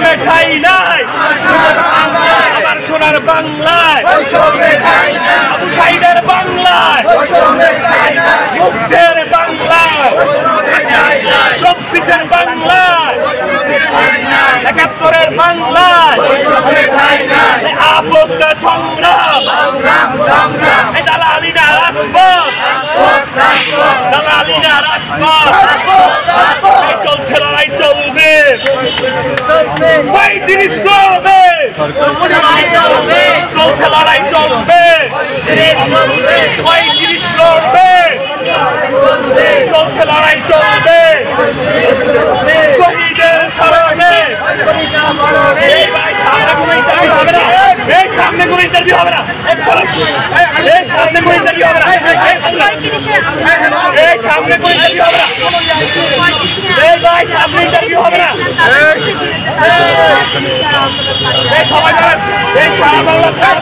মেঠাই নাই আমার সোনার বাংলায়, আবু সাইদের বাংলায়, মুগ্ধের বাংলায়, 24-এর বাংলায়, 71-এর বাংলায়, আপোষটা সংগ্রাম, দালালি না রাজপথ, দালালি না রাজপথ, চলছে লড়াই চলবে, 35 লড়বে, চলছে লড়াই চলবে, 35 লড়বে, চলছে লড়াই চলবে, শহীদের স্মরণে। এই ভাই সামনে কোনো ইন্টারভিউ হবে না, এই সামনে কোনো ইন্টারভিউ হবে না, এই সামনে কোনো ইন্টারভিউ হবে না, এই সামনে কোনো ইন্টারভিউ হবে না, এই ভাই সামনে ইন্টারভিউ হবে না, এই সবাই জানেন এই সারা বাংলা ছাড়